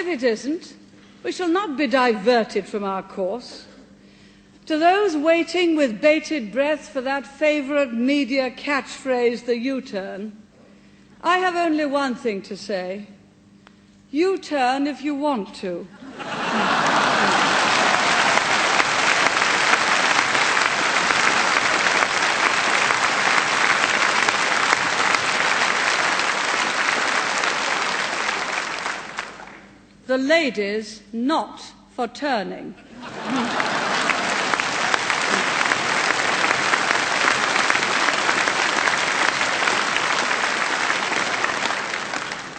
if it isn't, we shall not be diverted from our course. To those waiting with bated breath for that favourite media catchphrase, the U-turn, I have only one thing to say. U-turn if you want to. The ladies not for turning.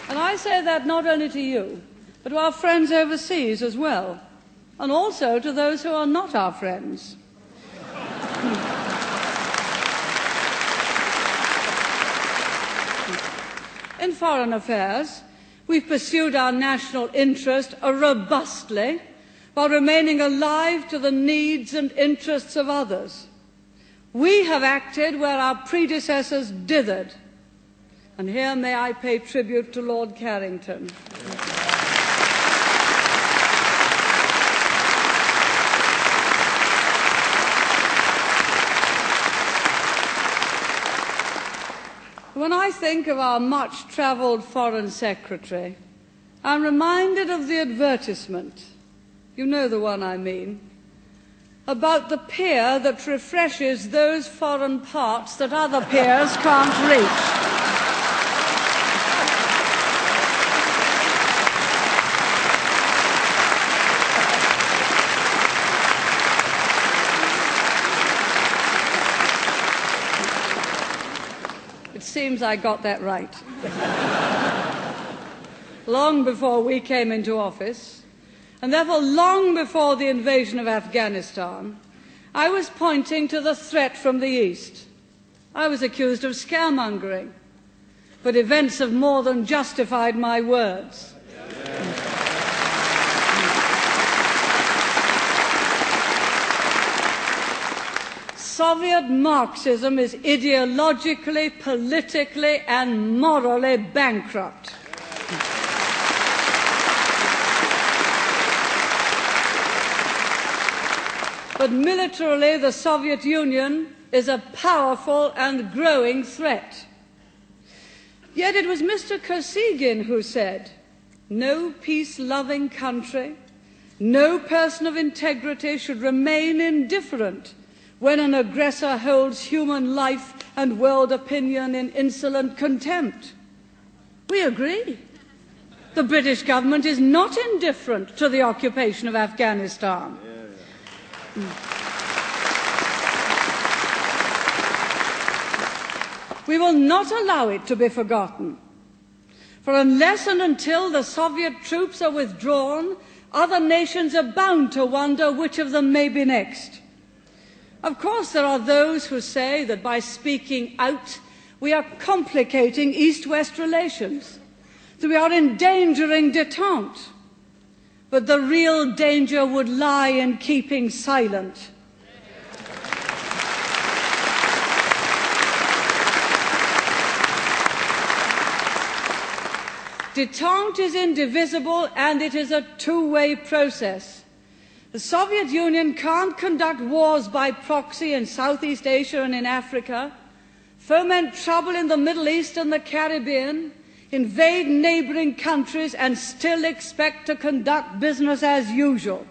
And I say that not only to you, but to our friends overseas as well, and also to those who are not our friends. In foreign affairs, we've pursued our national interest robustly while remaining alive to the needs and interests of others. We have acted where our predecessors dithered. And here may I pay tribute to Lord Carrington. When I think of our much-travelled Foreign Secretary, I'm reminded of the advertisement, you know the one I mean, about the pier that refreshes those foreign parts that other piers can't reach. Seems I got that right. Long before we came into office, and therefore long before the invasion of Afghanistan, I was pointing to the threat from the East. I was accused of scaremongering, but events have more than justified my words. Soviet Marxism is ideologically, politically, and morally bankrupt. But militarily, the Soviet Union is a powerful and growing threat. Yet it was Mr. Kosygin who said, "No peace-loving country, no person of integrity should remain indifferent when an aggressor holds human life and world opinion in insolent contempt." We agree. The British government is not indifferent to the occupation of Afghanistan. We will not allow it to be forgotten. For unless and until the Soviet troops are withdrawn, other nations are bound to wonder which of them may be next. Of course, there are those who say that by speaking out, we are complicating East-West relations, that we are endangering détente. But the real danger would lie in keeping silent. Détente is indivisible, and it is a two-way process. The Soviet Union can't conduct wars by proxy in Southeast Asia and in Africa, foment trouble in the Middle East and the Caribbean, invade neighbouring countries and still expect to conduct business as usual.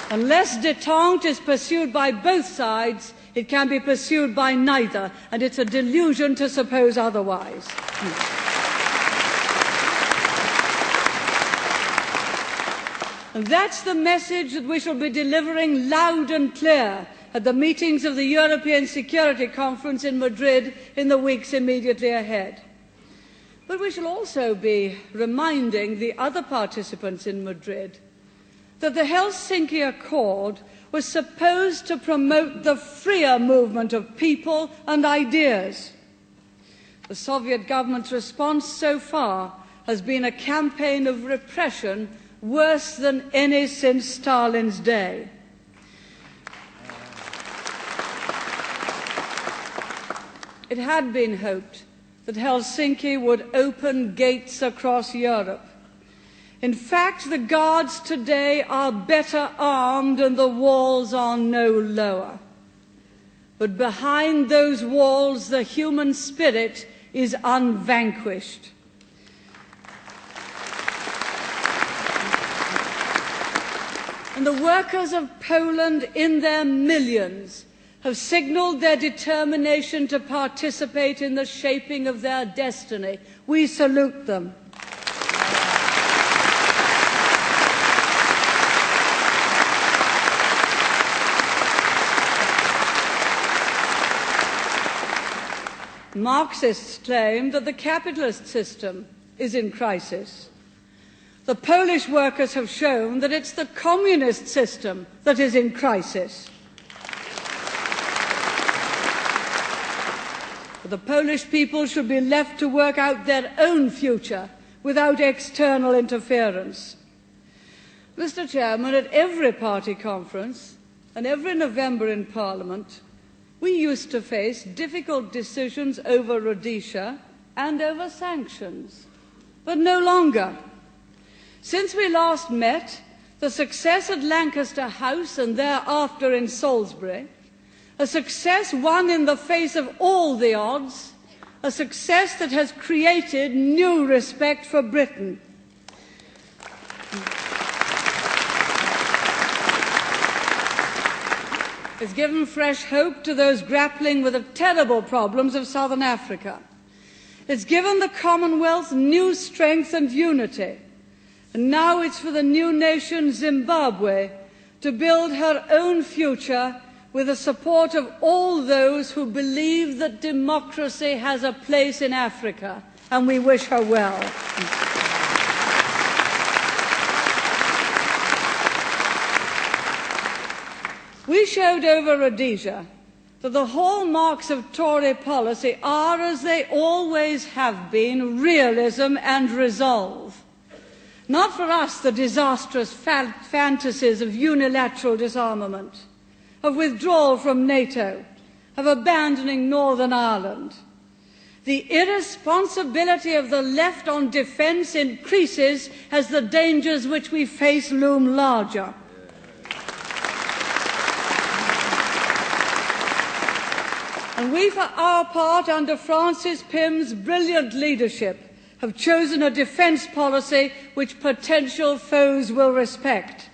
Unless détente is pursued by both sides, it can be pursued by neither, and it's a delusion to suppose otherwise. And that's the message that we shall be delivering loud and clear at the meetings of the European Security Conference in Madrid in the weeks immediately ahead. But we shall also be reminding the other participants in Madrid that the Helsinki Accord was supposed to promote the freer movement of people and ideas. The Soviet government's response so far has been a campaign of repression worse than any since Stalin's day. it had been hoped that Helsinki would open gates across Europe. In fact, the guards today are better armed and the walls are no lower. But behind those walls, the human spirit is unvanquished. And the workers of Poland, in their millions, have signalled their determination to participate in the shaping of their destiny. We salute them. Marxists claim that the capitalist system is in crisis. The Polish workers have shown that it's the communist system that is in crisis. The Polish people should be left to work out their own future without external interference. Mr. Chairman, at every party conference and every November in Parliament, we used to face difficult decisions over Rhodesia and over sanctions, but no longer. Since we last met, the success at Lancaster House and thereafter in Salisbury, a success won in the face of all the odds, a success that has created new respect for Britain. It's given fresh hope to those grappling with the terrible problems of Southern Africa. It's given the Commonwealth new strength and unity. And now it's for the new nation, Zimbabwe, to build her own future with the support of all those who believe that democracy has a place in Africa. And we wish her well. We showed over Rhodesia that the hallmarks of Tory policy are, as they always have been, realism and resolve. Not for us the disastrous fantasies of unilateral disarmament, of withdrawal from NATO, of abandoning Northern Ireland. The irresponsibility of the left on defence increases as the dangers which we face loom larger. And we, for our part, under Francis Pym's brilliant leadership, have chosen a defence policy which potential foes will respect.